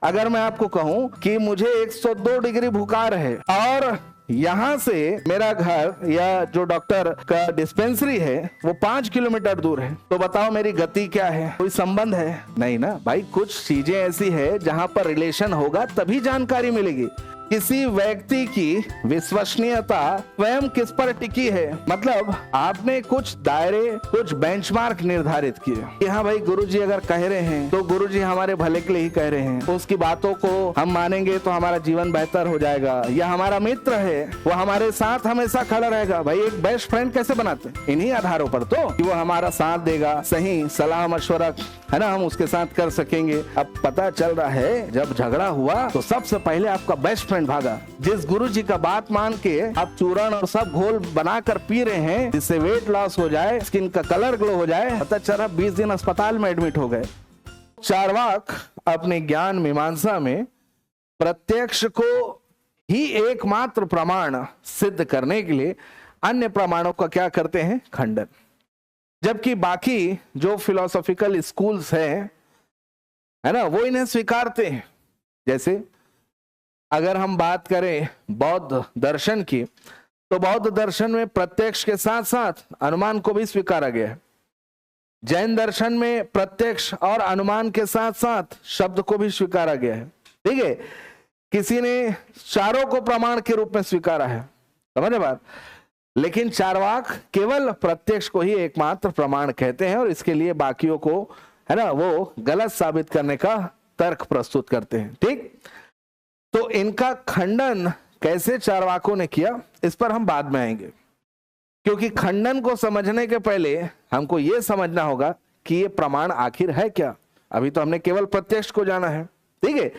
अगर मैं आपको कहूं कि मुझे 102 डिग्री बुखार है और यहाँ से मेरा घर या जो डॉक्टर का डिस्पेंसरी है वो 5 किलोमीटर दूर है, तो बताओ मेरी गति क्या है? कोई संबंध है? नहीं ना भाई। कुछ चीजें ऐसी है जहां पर रिलेशन होगा तभी जानकारी मिलेगी। किसी व्यक्ति की विश्वसनीयता स्वयं किस पर टिकी है? मतलब आपने कुछ दायरे, कुछ बेंचमार्क निर्धारित किए कि हाँ भाई गुरुजी अगर कह रहे हैं तो गुरुजी हमारे भले के लिए ही कह रहे हैं, उसकी बातों को हम मानेंगे तो हमारा जीवन बेहतर हो जाएगा। या हमारा मित्र है, वो हमारे साथ हमेशा खड़ा रहेगा। भाई एक बेस्ट फ्रेंड कैसे बनाते हैं? इन्हीं आधारों पर तो, कि वो हमारा साथ देगा, सही सलाह मशवरा है ना हम उसके साथ कर सकेंगे। अब पता चल रहा है जब झगड़ा हुआ तो सबसे पहले आपका बेस्ट फ्रेंड भागा। जिस गुरुजी का बात मान के आप चूर्ण और सब घोल बनाकर पी रहे हैं जिससे वेट लॉस हो जाए, स्किन का कलर ग्लो हो जाए, पता चला 20 दिन अस्पताल में एडमिट हो गए। चार्वाक अपने ज्ञान मीमांसा में प्रत्यक्ष को ही एकमात्र प्रमाण सिद्ध करने के लिए अन्य प्रमाणों का क्या करते हैं? खंडन। जबकि बाकी जो फिलोसॉफिकल स्कूल्स है ना, वो इन्हें स्वीकारते हैं। जैसे अगर हम बात करें बौद्ध दर्शन की, तो बौद्ध दर्शन में प्रत्यक्ष के साथ साथ अनुमान को भी स्वीकारा गया है। जैन दर्शन में प्रत्यक्ष और अनुमान के साथ साथ शब्द को भी स्वीकारा गया है। ठीक है, किसी ने चारों को प्रमाण के रूप में स्वीकारा है, समझे बात। लेकिन चार्वाक केवल प्रत्यक्ष को ही एकमात्र प्रमाण कहते हैं और इसके लिए बाकियों को है ना वो गलत साबित करने का तर्क प्रस्तुत करते हैं। ठीक, तो इनका खंडन कैसे चार्वाकों ने किया इस पर हम बाद में आएंगे, क्योंकि खंडन को समझने के पहले हमको यह समझना होगा कि ये प्रमाण आखिर है क्या। अभी तो हमने केवल प्रत्यक्ष को जाना है, ठीक है,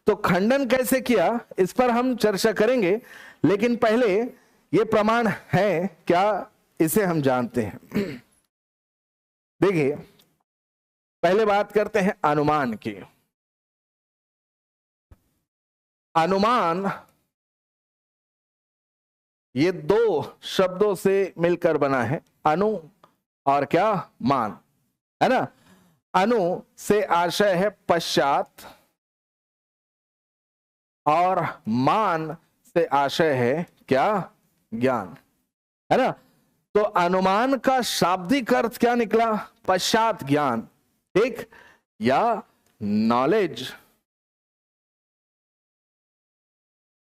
तो खंडन कैसे किया इस पर हम चर्चा करेंगे। लेकिन पहले ये प्रमाण है क्या इसे हम जानते हैं। देखिए पहले बात करते हैं अनुमान की। अनुमान ये दो शब्दों से मिलकर बना है, अनु और क्या मान, है ना। अनु से आशय है पश्चात और मान से आशय है क्या? ज्ञान, है ना। तो अनुमान का शाब्दिक अर्थ क्या निकला? पश्चात ज्ञान, ठीक, या knowledge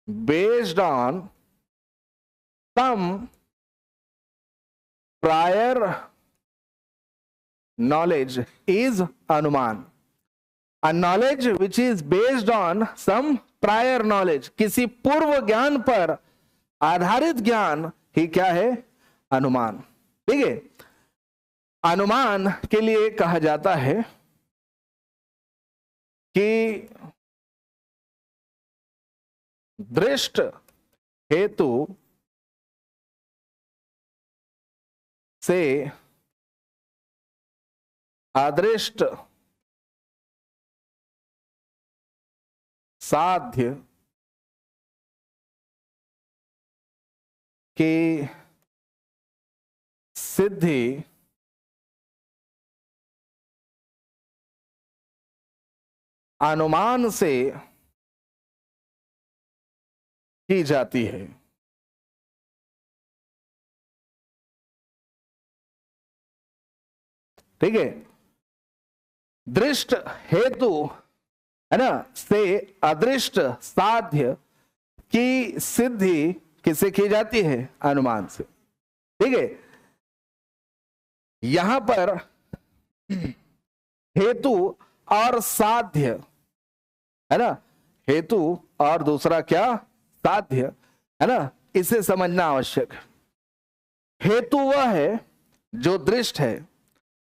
based on some prior knowledge is अनुमान। A knowledge which is based on some prior knowledge, किसी पूर्व ज्ञान पर आधारित ज्ञान ही क्या है? अनुमान। ठीक है, अनुमान के लिए कहा जाता है कि दृष्ट हेतु से अदृष्ट साध्य की सिद्धि अनुमान से की जाती है। ठीक है, दृष्ट हेतु है ना से अदृष्ट साध्य की सिद्धि किससे की जाती है? अनुमान से। ठीक है, यहां पर हेतु और साध्य है ना, हेतु और दूसरा क्या? साध्य, है ना, इसे समझना आवश्यक है। हेतु वह है जो दृष्ट है,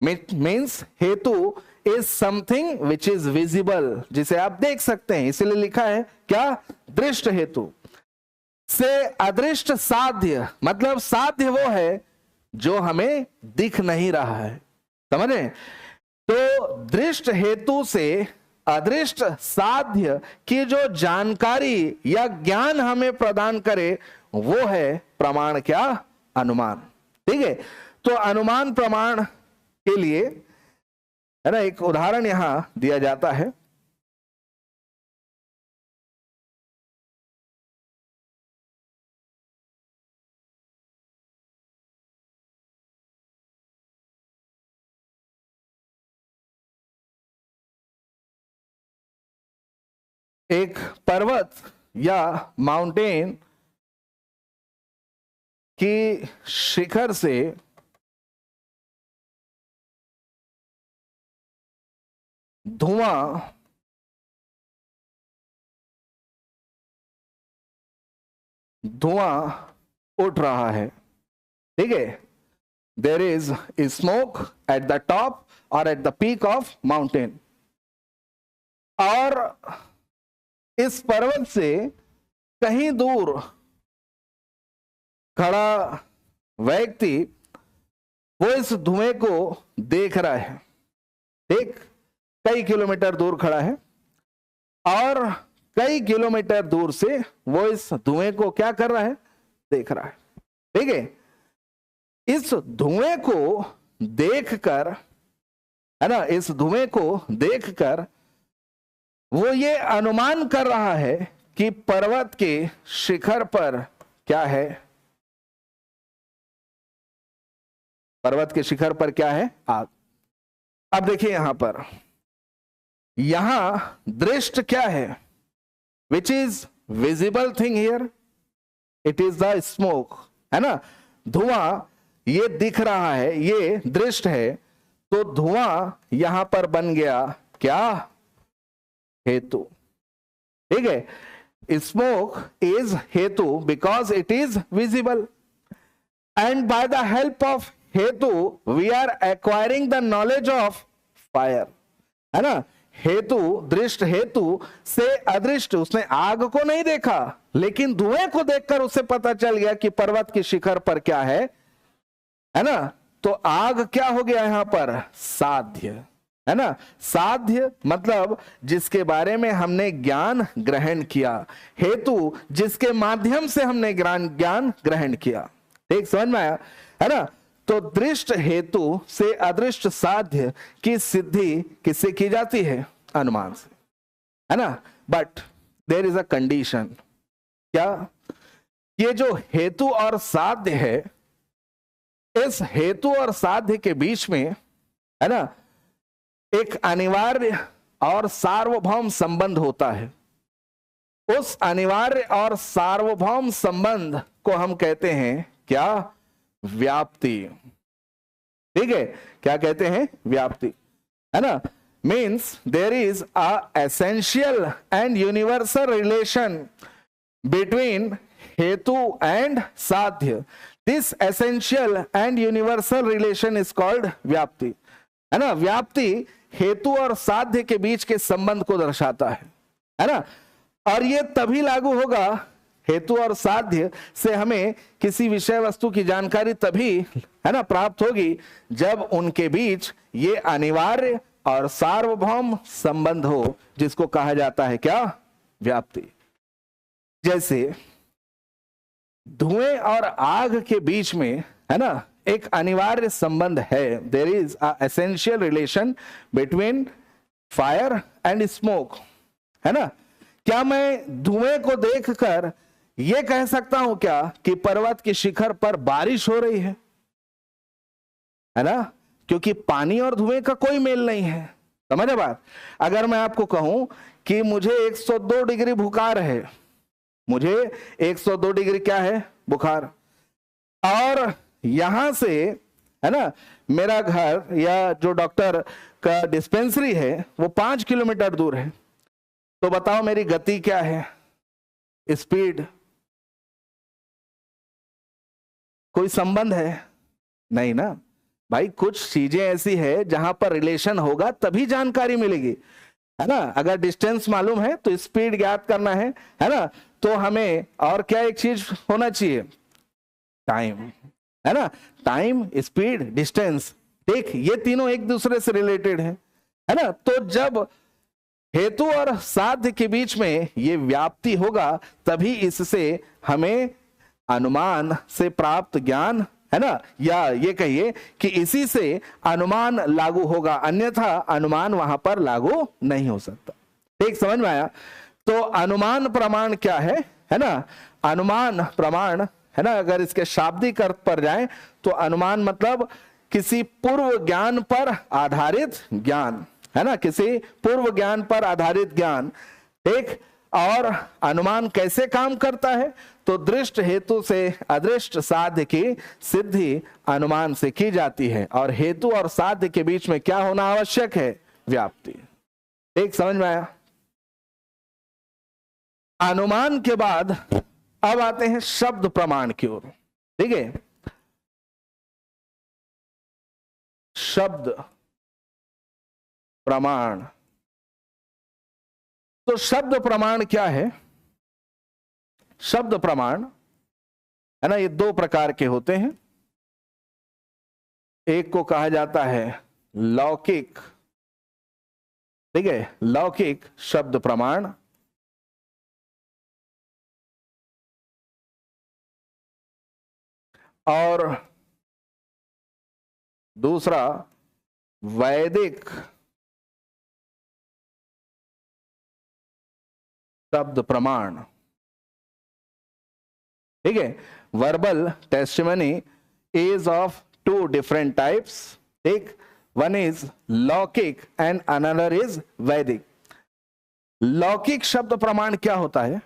मीन्स हेतु is something which is visible, जिसे आप देख सकते हैं, इसलिए लिखा है क्या? दृष्ट हेतु से अदृष्ट साध्य, मतलब साध्य वो है जो हमें दिख नहीं रहा है, समझे। तो दृष्ट हेतु से अदृष्ट साध्य की जो जानकारी या ज्ञान हमें प्रदान करे वो है प्रमाण क्या? अनुमान। ठीक है, तो अनुमान प्रमाण के लिए है ना एक उदाहरण यहां दिया जाता है। एक पर्वत या माउंटेन की शिखर से धुआं उठ रहा है, ठीक है। There is smoke at the top और at the peak of mountain. और इस पर्वत से कहीं दूर खड़ा व्यक्ति वो इस धुएं को देख रहा है, ठीक, कई किलोमीटर दूर खड़ा है और कई किलोमीटर दूर से वो इस धुएं को क्या कर रहा है, देख रहा है, ठीक है। इस धुएं को देखकर, है ना, इस धुएं को देखकर वो ये अनुमान कर रहा है कि पर्वत के शिखर पर क्या है, पर्वत के शिखर पर क्या है, आग। अब देखिए यहां पर, यहां दृष्ट क्या है, which is visible thing here, it is the smoke, है ना, धुआं ये दिख रहा है, ये दृष्ट है। तो धुआं यहां पर बन गया क्या, हेतु, ठीक है। स्मोक इज हेतु because it is visible and by the help of हेतु we are acquiring the knowledge of fire, है ना। हेतु, दृष्ट हेतु से अदृष्ट, उसने आग को नहीं देखा लेकिन धुएं को देखकर उसे पता चल गया कि पर्वत के शिखर पर क्या है ना। तो आग क्या हो गया यहां पर, साध्य, है ना। साध्य मतलब जिसके बारे में हमने ज्ञान ग्रहण किया, हेतु जिसके माध्यम से हमने ज्ञान ग्रहण किया, ठीक, समझ में आया, है ना। तो दृष्ट हेतु से अदृष्ट साध्य की सिद्धि किससे की जाती है, अनुमान से, है ना। But there is a condition, क्या, ये जो हेतु और साध्य है, इस हेतु और साध्य के बीच में, है ना, एक अनिवार्य और सार्वभौम संबंध होता है। उस अनिवार्य और सार्वभौम संबंध को हम कहते हैं क्या, व्याप्ति, ठीक है। क्या कहते हैं, व्याप्ति, है ना। Means there is a essential and universal relation between हेतु एंड साध्य। This essential and universal relation is called व्याप्ति, है ना। व्याप्ति हेतु और साध्य के बीच के संबंध को दर्शाता है ना। और ये तभी लागू होगा, हेतु और साध्य से हमें किसी विषय वस्तु की जानकारी तभी, है ना, प्राप्त होगी जब उनके बीच ये अनिवार्य और सार्वभौम संबंध हो, जिसको कहा जाता है क्या, व्याप्ति। जैसे धुएं और आग के बीच में, है ना, एक अनिवार्य संबंध है, there is a essential relation between fire and smoke, है ना। क्या मैं धुएं को देखकर यह कह सकता हूं क्या कि पर्वत के शिखर पर बारिश हो रही है ना, क्योंकि पानी और धुएं का कोई मेल नहीं है, समझे बात। अगर मैं आपको कहूं कि मुझे 102 डिग्री बुखार है, मुझे 102 डिग्री क्या है, बुखार, और यहां से, है ना, मेरा घर या जो डॉक्टर का डिस्पेंसरी है वो 5 किलोमीटर दूर है, तो बताओ मेरी गति क्या है, स्पीड, कोई संबंध है नहीं ना भाई। कुछ चीजें ऐसी है जहां पर रिलेशन होगा तभी जानकारी मिलेगी, है ना। अगर डिस्टेंस मालूम है तो स्पीड ज्ञात करना है ना। तो हमें और क्या एक चीज होना चाहिए, टाइम, है ना। टाइम, स्पीड, डिस्टेंस, ठीक, ये तीनों एक दूसरे से रिलेटेड है ना। तो जब हेतु और साध्य के बीच में ये व्याप्ति होगा तभी इससे हमें अनुमान से प्राप्त ज्ञान, है ना, या ये कहिए कि इसी से अनुमान लागू होगा, अन्यथा अनुमान वहां पर लागू नहीं हो सकता, ठीक, समझ में आया। तो अनुमान प्रमाण क्या है ना। अनुमान प्रमाण, है ना, अगर इसके शाब्दिक अर्थ पर जाएं तो अनुमान मतलब किसी पूर्व ज्ञान पर आधारित ज्ञान, है ना, किसी पूर्व ज्ञान पर आधारित ज्ञान, ठीक। और अनुमान कैसे काम करता है? तो दृष्ट हेतु से अदृष्ट साध्य की सिद्धि अनुमान से की जाती है, और हेतु और साध्य के बीच में क्या होना आवश्यक है? व्याप्ति। एक समझ में आया? अनुमान के बाद अब आते हैं शब्द प्रमाण की ओर। ठीक है, शब्द प्रमाण। तो शब्द प्रमाण क्या है? शब्द प्रमाण है ना, ये दो प्रकार के होते हैं। एक को कहा जाता है लौकिक, ठीक है, लौकिक शब्द प्रमाण, और दूसरा वैदिक शब्द प्रमाण। ठीक है, verbal testimony is of two different types. ठीक, वन इज लौकिक एंड अनदर इज वैदिक। लौकिक शब्द प्रमाण क्या होता है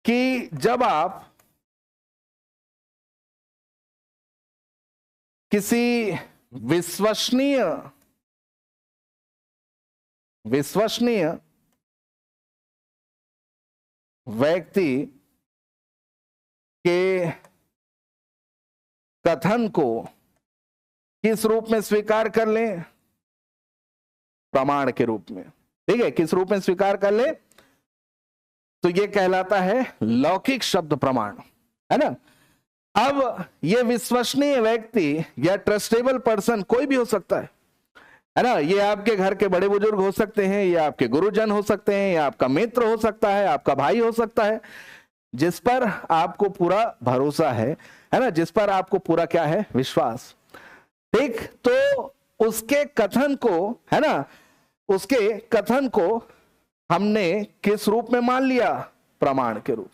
कि जब आप किसी विश्वसनीय व्यक्ति के कथन को किस रूप में स्वीकार कर लें? प्रमाण के रूप में। ठीक है, किस रूप में स्वीकार कर ले? तो यह कहलाता है लौकिक शब्द प्रमाण, है ना। अब यह विश्वसनीय व्यक्ति या ट्रस्टेबल पर्सन कोई भी हो सकता है ना। ये आपके घर के बड़े बुजुर्ग हो सकते हैं, ये आपके गुरुजन हो सकते हैं, या आपका मित्र हो सकता है, आपका भाई हो सकता है, जिस पर आपको पूरा भरोसा है ना, जिस पर आपको पूरा क्या है? विश्वास। ठीक, तो उसके कथन को, है ना, उसके कथन को हमने किस रूप में मान लिया? प्रमाण के रूप।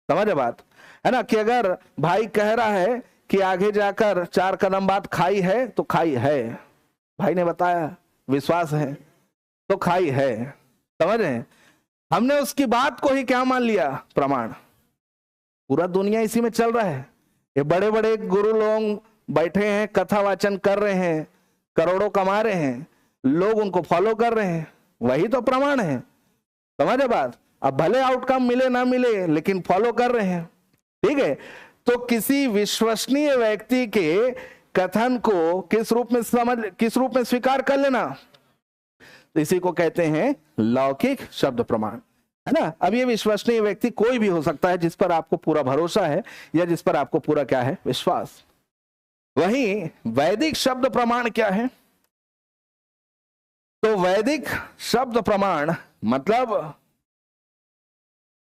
समझ बात, है ना, कि अगर भाई कह रहा है कि आगे जाकर 4 कदम बाद खाई है, तो खाई है, भाई ने बताया, विश्वास है, तो खाई है। समझ रहे हैं? हमने उसकी बात को ही क्या मान लिया? प्रमाण। पूरा दुनिया इसी में चल रहा है। ये बड़े बड़े गुरु लोग बैठे हैं, कथा वाचन कर रहे हैं, करोड़ों कमा रहे हैं, लोग उनको फॉलो कर रहे हैं, वही तो प्रमाण है। समझ बात? अब भले आउटकम मिले ना मिले, लेकिन फॉलो कर रहे हैं। ठीक है, तो किसी विश्वसनीय व्यक्ति के कथन को किस रूप में स्वीकार कर लेना, तो इसी को कहते हैं लौकिक शब्द प्रमाण, है ना। अब ये विश्वसनीय व्यक्ति कोई भी हो सकता है, जिस पर आपको पूरा भरोसा है या जिस पर आपको पूरा क्या है? विश्वास। वहीं वैदिक शब्द प्रमाण क्या है? तो वैदिक शब्द प्रमाण मतलब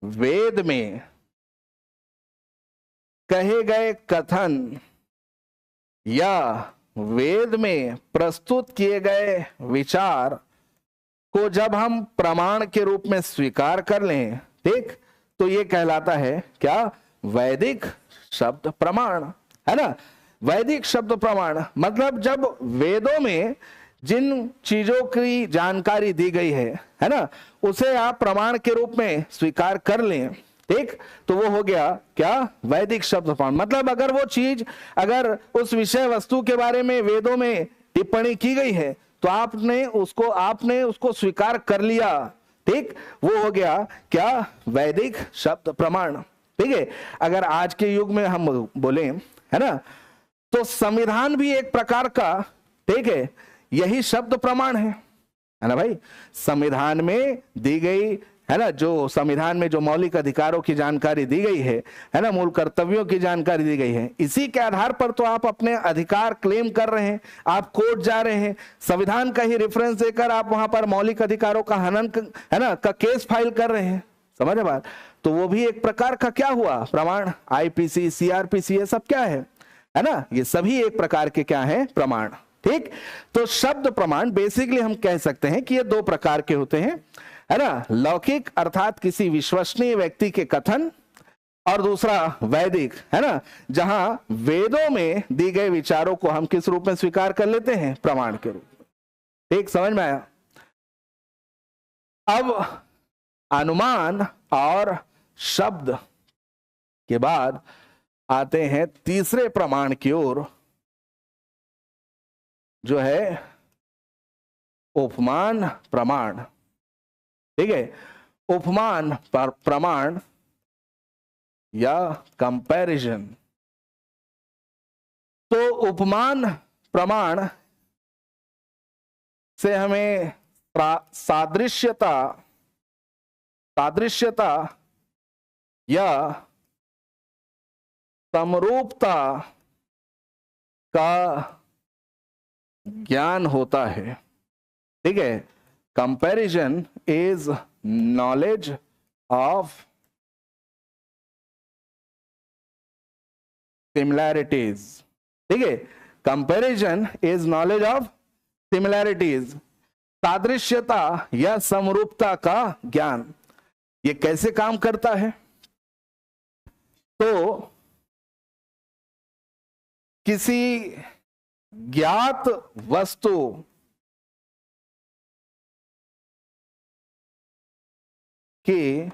वेद में कहे गए कथन या वेद में प्रस्तुत किए गए विचार को जब हम प्रमाण के रूप में स्वीकार कर लें, ठीक, तो ये कहलाता है क्या? वैदिक शब्द प्रमाण, है ना। वैदिक शब्द प्रमाण मतलब जब वेदों में जिन चीजों की जानकारी दी गई है ना, उसे आप प्रमाण के रूप में स्वीकार कर लें, ठीक, तो वो हो गया क्या? वैदिक शब्द प्रमाण। मतलब अगर वो चीज, अगर उस विषय वस्तु के बारे में वेदों में टिप्पणी की गई है, तो आपने उसको स्वीकार कर लिया, ठीक, वो हो गया क्या? वैदिक शब्द प्रमाण। ठीक है, अगर आज के युग में हम बोले, है ना, तो संविधान भी एक प्रकार का, ठीक है, यही शब्द प्रमाण है ना भाई। संविधान में दी गई, है ना, जो संविधान में जो मौलिक अधिकारों की जानकारी दी गई है ना, मूल कर्तव्यों की जानकारी दी गई है, इसी के आधार पर तो आप अपने अधिकार क्लेम कर रहे हैं, आप कोर्ट जा रहे हैं, संविधान का ही रेफरेंस देकर आप वहां पर मौलिक अधिकारों का हनन, है ना, का केस फाइल कर रहे हैं। समझ बात? तो वो भी एक प्रकार का क्या हुआ? प्रमाण। आईपीसी, सीआरपीसी, ये सब क्या है ना, ये सभी एक प्रकार के क्या है? प्रमाण। ठीक, तो शब्द प्रमाण बेसिकली हम कह सकते हैं कि ये दो प्रकार के होते हैं, है ना। लौकिक अर्थात किसी विश्वसनीय व्यक्ति के कथन, और दूसरा वैदिक, है ना, जहां वेदों में दी गए विचारों को हम किस रूप में स्वीकार कर लेते हैं? प्रमाण के रूप में। ठीक, समझ में आया? अब अनुमान और शब्द के बाद आते हैं तीसरे प्रमाण की ओर, जो है उपमान प्रमाण। ठीक है, उपमान प्रमाण या कंपैरिजन। तो उपमान प्रमाण से हमें सादृश्यता या समरूपता का ज्ञान होता है। ठीक है, comparison is knowledge of similarities. ठीक है, comparison is knowledge of similarities, सादृश्यता या समरूपता का ज्ञान। ये कैसे काम करता है? तो किसी ज्ञात वस्तु की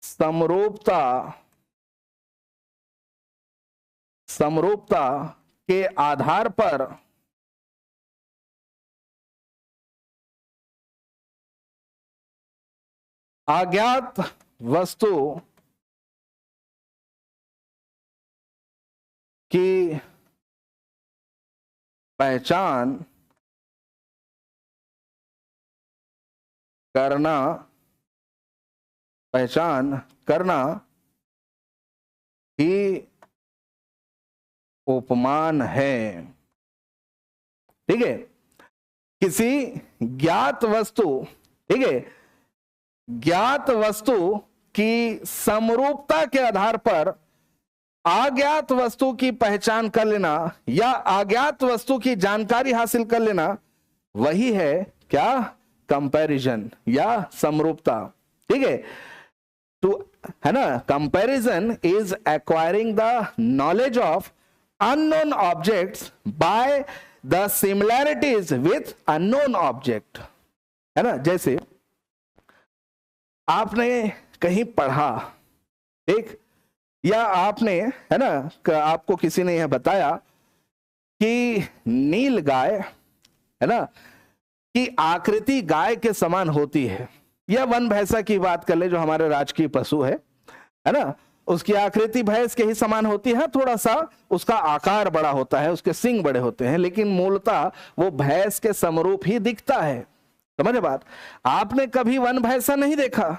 समरूपता के आधार पर अज्ञात वस्तु की पहचान करना ही उपमान है। ठीक है, किसी ज्ञात वस्तु, ठीक है, ज्ञात वस्तु की समरूपता के आधार पर अज्ञात वस्तु की पहचान कर लेना या अज्ञात वस्तु की जानकारी हासिल कर लेना, वही है क्या? कंपैरिजन या समरूपता। ठीक है, तो है ना, comparison is acquiring the knowledge of unknown objects by the similarities with unknown object. है ना, जैसे आपने कहीं पढ़ा, ठीक, या आपने, है ना, आपको किसी ने यह बताया कि नील गाय, है ना, की आकृति गाय के समान होती है। या वन भैंसा की बात कर ले, जो हमारे राजकीय पशु है ना, उसकी आकृति भैंस के ही समान होती है, थोड़ा सा उसका आकार बड़ा होता है, उसके सींग बड़े होते हैं, लेकिन मूलतः वो भैंस के समरूप ही दिखता है। समझे बात? आपने कभी वन भैंसा नहीं देखा,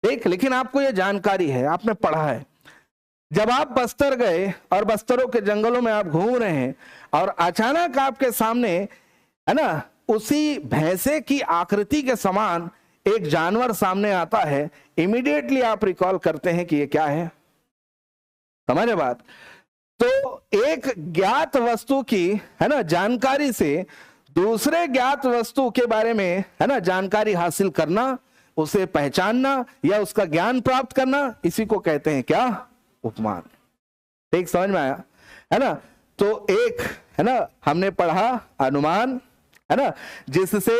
ठीक, लेकिन आपको यह जानकारी है, आपने पढ़ा है। जब आप बस्तर गए और बस्तरों के जंगलों में आप घूम रहे हैं और अचानक आपके सामने, है ना, उसी भैंसे की आकृति के समान एक जानवर सामने आता है, इमीडिएटली आप रिकॉल करते हैं कि ये क्या है। समझे बात? तो एक ज्ञात वस्तु की, है ना, जानकारी से दूसरे ज्ञात वस्तु के बारे में, है ना, जानकारी हासिल करना, उसे पहचानना या उसका ज्ञान प्राप्त करना, इसी को कहते हैं क्या? उपमान। ठीक, समझ में आया? है ना, तो एक, है ना, हमने पढ़ा अनुमान, है ना, जिससे,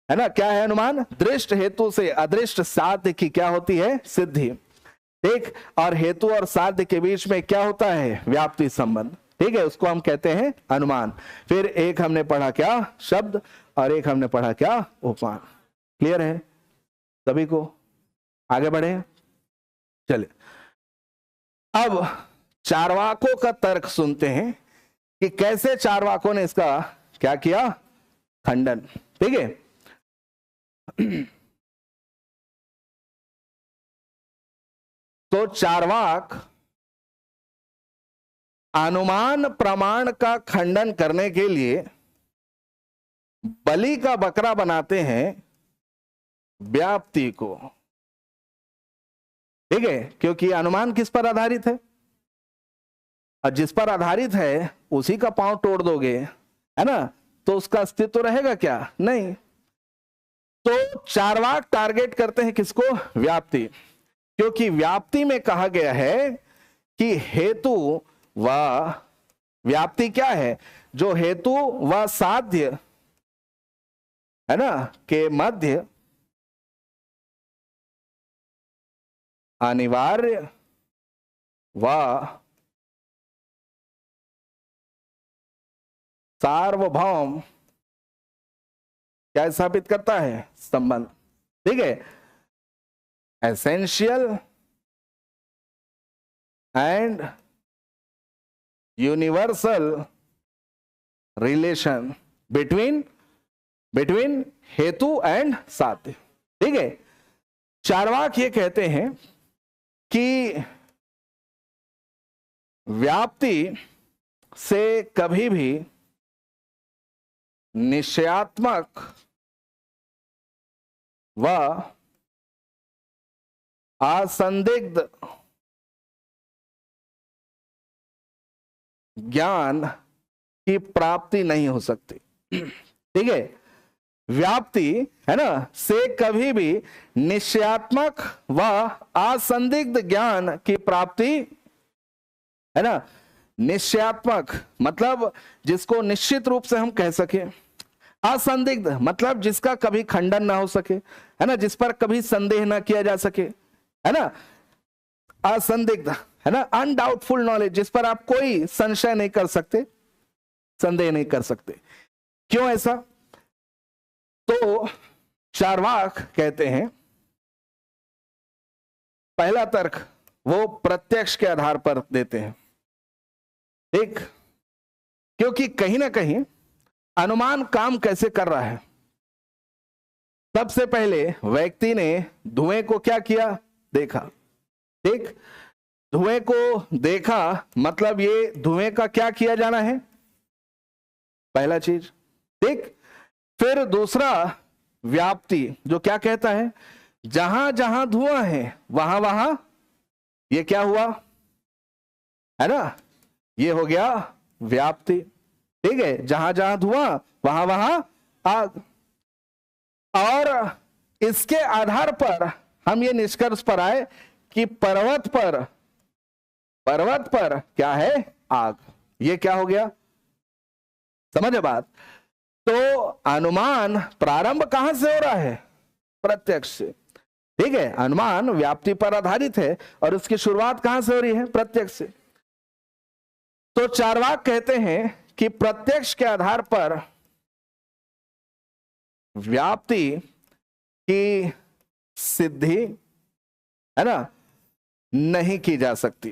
है ना, क्या है अनुमान? दृष्ट हेतु से अदृष्ट साध्य की क्या होती है? सिद्धि। ठीक, और हेतु और साध्य के बीच में क्या होता है? व्याप्ति संबंध। ठीक है, उसको हम कहते हैं अनुमान। फिर एक हमने पढ़ा क्या? शब्द, और एक हमने पढ़ा क्या? उपमान। क्लियर है सभी को? आगे बढ़े, चले। अब चारवाकों का तर्क सुनते हैं कि कैसे चारवाकों ने इसका क्या किया? खंडन। ठीक है, तो चारवाक अनुमान प्रमाण का खंडन करने के लिए बलि का बकरा बनाते हैं व्याप्ति को। ठीक है, क्योंकि अनुमान किस पर आधारित है? और जिस पर आधारित है उसी का पांव तोड़ दोगे, है ना, तो उसका अस्तित्व रहेगा क्या? नहीं। तो चारवाक टारगेट करते हैं किसको? व्याप्ति, क्योंकि व्याप्ति में कहा गया है कि हेतु व व्याप्ति क्या है? जो हेतु व साध्य है ना के मध्य अनिवार्य व सार्वभौम क्या स्थापित करता है? संबंध। ठीक है, essential and universal relation between हेतु एंड साध्य। ठीक है, चार्वाक ये कहते हैं कि व्याप्ति से कभी भी निश्चयात्मक व असंदिग्ध ज्ञान की प्राप्ति नहीं हो सकती। ठीक है, व्याप्ति है ना से कभी भी निश्चयात्मक व असंदिग्ध ज्ञान की प्राप्ति, है ना, निश्चयात्मक मतलब जिसको निश्चित रूप से हम कह सके, असंदिग्ध मतलब जिसका कभी खंडन ना हो सके, है ना, जिस पर कभी संदेह ना किया जा सके, है ना, असंदिग्ध है ना, अनडाउटफुल नॉलेज जिस पर आप कोई संशय नहीं कर सकते, संदेह नहीं कर सकते। क्यों ऐसा? तो चार्वाक कहते हैं पहला तर्क वो प्रत्यक्ष के आधार पर देते हैं। ठीक, क्योंकि कहीं ना कहीं अनुमान काम कैसे कर रहा है? सबसे पहले व्यक्ति ने धुएं को क्या किया? देखा। ठीक, धुएं को देखा मतलब ये धुएं का क्या किया जाना है? पहला चीज। ठीक, फिर दूसरा व्याप्ति जो क्या कहता है? जहां जहां धुआं है वहां वहां ये क्या हुआ, है ना, ये हो गया व्याप्ति। ठीक है, जहां जहां धुआं वहां वहां आग। और इसके आधार पर हम ये निष्कर्ष पर आए कि पर्वत पर क्या है? आग। ये क्या हो गया? समझे बात? तो अनुमान प्रारंभ कहां से हो रहा है? प्रत्यक्ष से। ठीक है, अनुमान व्याप्ति पर आधारित है और उसकी शुरुआत कहां से हो रही है? प्रत्यक्ष से। तो चार्वाक कहते हैं कि प्रत्यक्ष के आधार पर व्याप्ति की सिद्धि, है ना, नहीं की जा सकती।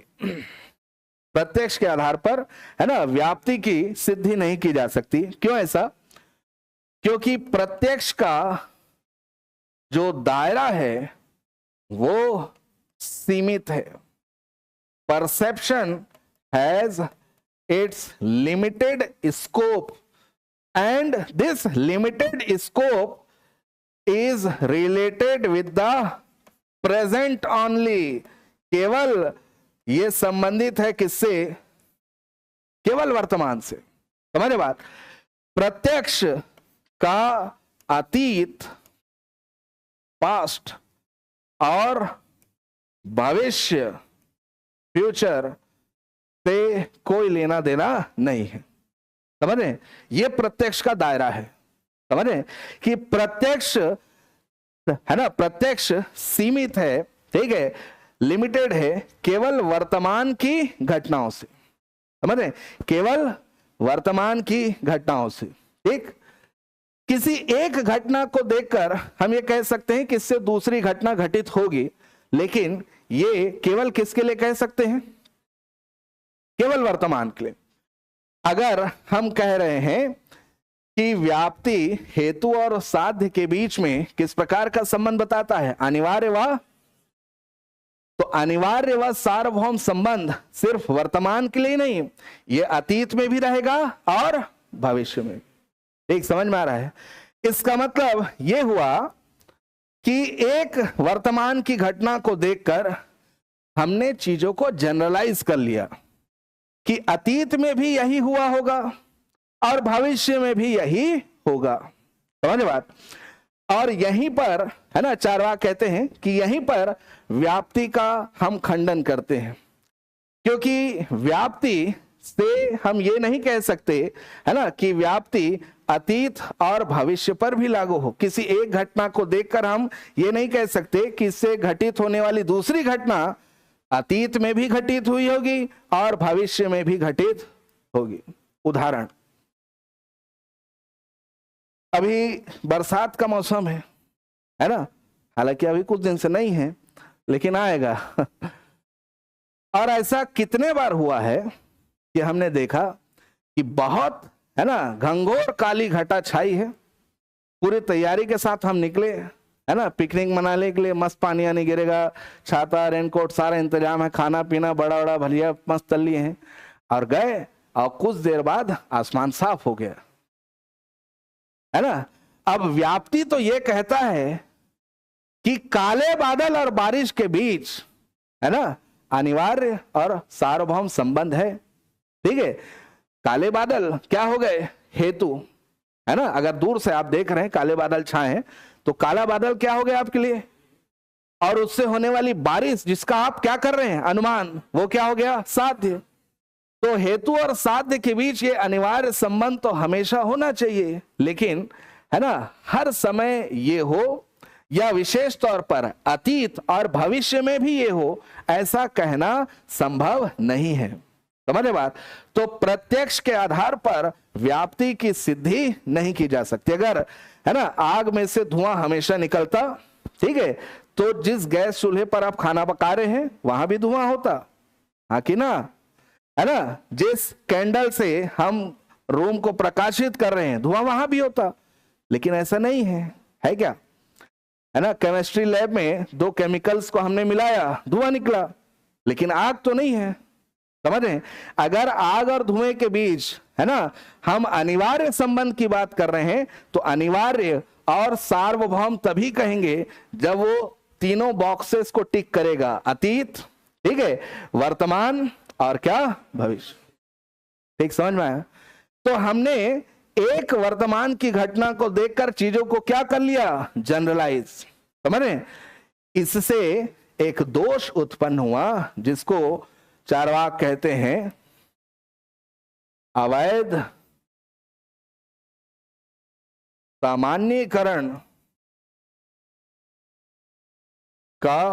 प्रत्यक्ष के आधार पर, है ना, व्याप्ति की सिद्धि नहीं की जा सकती। क्यों ऐसा? क्योंकि प्रत्यक्ष का जो दायरा है वो सीमित है। Perception has its limited scope and this limited scope is related with the present only. केवल ये संबंधित है किससे? केवल वर्तमान से। समझे बात? प्रत्यक्ष का अतीत, पास्ट और भविष्य, फ्यूचर से कोई लेना देना नहीं है। समझे? ये प्रत्यक्ष का दायरा है। समझे कि प्रत्यक्ष, है ना, प्रत्यक्ष सीमित है। ठीक है, लिमिटेड है केवल वर्तमान की घटनाओं से। समझे? केवल वर्तमान की घटनाओं से। ठीक, किसी एक घटना को देखकर हम ये कह सकते हैं कि इससे दूसरी घटना घटित होगी, लेकिन ये केवल किसके लिए कह सकते हैं? केवल वर्तमान के लिए। अगर हम कह रहे हैं कि व्याप्ति हेतु और साध्य के बीच में किस प्रकार का संबंध बताता है? अनिवार्य व, तो अनिवार्य व सार्वभौम संबंध सिर्फ वर्तमान के लिए नहीं, ये अतीत में भी रहेगा और भविष्य में। ठीक, समझ में आ रहा है? इसका मतलब यह हुआ कि एक वर्तमान की घटना को देखकर हमने चीजों को जनरलाइज कर लिया कि अतीत में भी यही हुआ होगा और भविष्य में भी यही होगा। समझ बात? और यहीं पर, है ना, चार्वाक कहते हैं कि यहीं पर व्याप्ति का हम खंडन करते हैं, क्योंकि व्याप्ति से हम ये नहीं कह सकते, है ना, कि व्याप्ति अतीत और भविष्य पर भी लागू हो। किसी एक घटना को देखकर हम ये नहीं कह सकते कि इससे घटित होने वाली दूसरी घटना अतीत में भी घटित हुई होगी और भविष्य में भी घटित होगी। उदाहरण, अभी बरसात का मौसम है ना, हालांकि अभी कुछ दिन से नहीं है लेकिन आएगा। और ऐसा कितने बार हुआ है कि हमने देखा कि बहुत, है ना, घंघोर काली घटा छाई है, पूरी तैयारी के साथ हम निकले, है ना, पिकनिक मनाने के लिए, मस्त पानी आने गिरेगा, छाता रेनकोट सारा इंतजाम है, खाना पीना बड़ा बड़ा भलिया मस्त तल लिए हैं, और गए और कुछ देर बाद आसमान साफ हो गया, है ना। अब व्याप्ति तो ये कहता है कि काले बादल और बारिश के बीच, है ना, अनिवार्य और सार्वभौम संबंध है। ठीक है, काले बादल क्या हो गए, हेतु, है ना। अगर दूर से आप देख रहे हैं काले बादल छाए हैं तो काला बादल क्या हो गया आपके लिए, और उससे होने वाली बारिश जिसका आप क्या कर रहे हैं, अनुमान, वो क्या हो गया, साध्य। तो हेतु और साध्य के बीच ये अनिवार्य संबंध तो हमेशा होना चाहिए, लेकिन, है ना, हर समय ये हो या विशेष तौर पर अतीत और भविष्य में भी ये हो, ऐसा कहना संभव नहीं है। समझे बात। तो प्रत्यक्ष के आधार पर व्याप्ति की सिद्धि नहीं की जा सकती। अगर, है ना, आग में से धुआं हमेशा निकलता, ठीक है, तो जिस गैस चूल्हे पर आप खाना पका रहे हैं वहां भी धुआं होता, हाँ कि ना, है ना। जिस कैंडल से हम रूम को प्रकाशित कर रहे हैं धुआं वहां भी होता, लेकिन ऐसा नहीं है क्या, है ना। केमिस्ट्री लैब में दो केमिकल्स को हमने मिलाया, धुआं निकला, लेकिन आग तो नहीं है। समझ रहे हैं। अगर आग और धुएं के बीच, है ना, हम अनिवार्य संबंध की बात कर रहे हैं तो अनिवार्य और सार्वभौम तभी कहेंगे जब वो तीनों बॉक्सेस को टिक करेगा, अतीत, ठीक है, वर्तमान और क्या, भविष्य। ठीक, समझ में आया। तो हमने एक वर्तमान की घटना को देखकर चीजों को क्या कर लिया, जनरलाइज, समझ रहे। इससे एक दोष उत्पन्न हुआ जिसको चार्वाक कहते हैं अवैध सामान्यीकरण का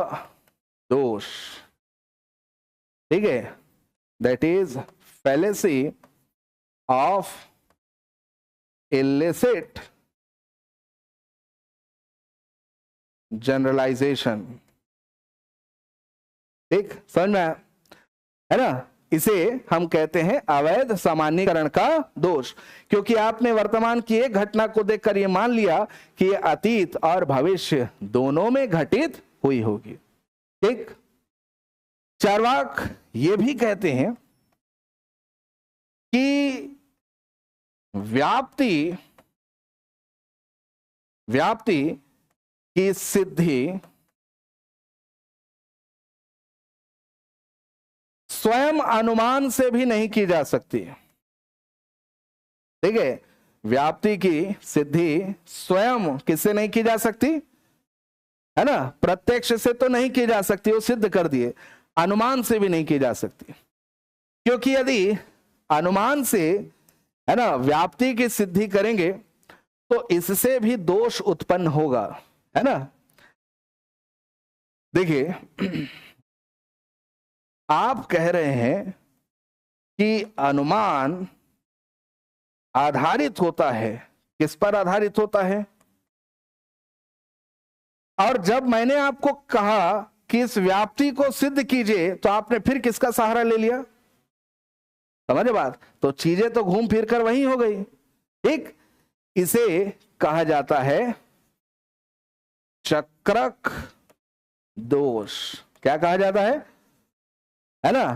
दोष। ठीक है, that is fallacy of illicit generalisation. ठीक, समझ में आया, है ना। इसे हम कहते हैं अवैध सामान्यीकरण का दोष, क्योंकि आपने वर्तमान की एक घटना को देखकर यह मान लिया कि यह अतीत और भविष्य दोनों में घटित हुई होगी। ठीक, चार्वाक ये भी कहते हैं कि व्याप्ति की सिद्धि स्वयं अनुमान से भी नहीं की जा सकती। ठीक है, व्याप्ति की सिद्धि स्वयं किससे नहीं की जा सकती, है ना, प्रत्यक्ष से तो नहीं की जा सकती, वो सिद्ध कर दिए, अनुमान से भी नहीं की जा सकती। क्योंकि यदि अनुमान से, है ना, व्याप्ति की सिद्धि करेंगे तो इससे भी दोष उत्पन्न होगा, है ना। देखिए, आप कह रहे हैं कि अनुमान आधारित होता है, किस पर आधारित होता है, और जब मैंने आपको कहा कि इस व्याप्ति को सिद्ध कीजिए तो आपने फिर किसका सहारा ले लिया, समझे बात। तो चीजें तो घूम फिर कर वही हो गई। ठीक, इसे कहा जाता है चक्रक दोष। क्या कहा जाता है ना,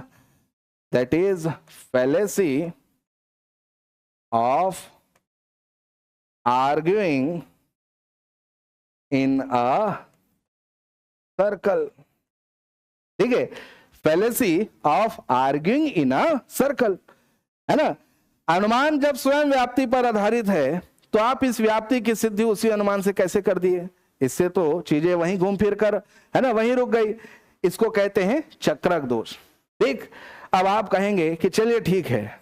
that is fallacy of arguing in a circle. ठीक है, fallacy of arguing in a circle, है ना। अनुमान जब स्वयं व्याप्ति पर आधारित है तो आप इस व्याप्ति की सिद्धि उसी अनुमान से कैसे कर दिए, इससे तो चीजें वहीं घूम फिर कर, है ना, वहीं रुक गई। इसको कहते हैं चक्रक दोष। ठीक, अब आप कहेंगे कि चलिए ठीक है,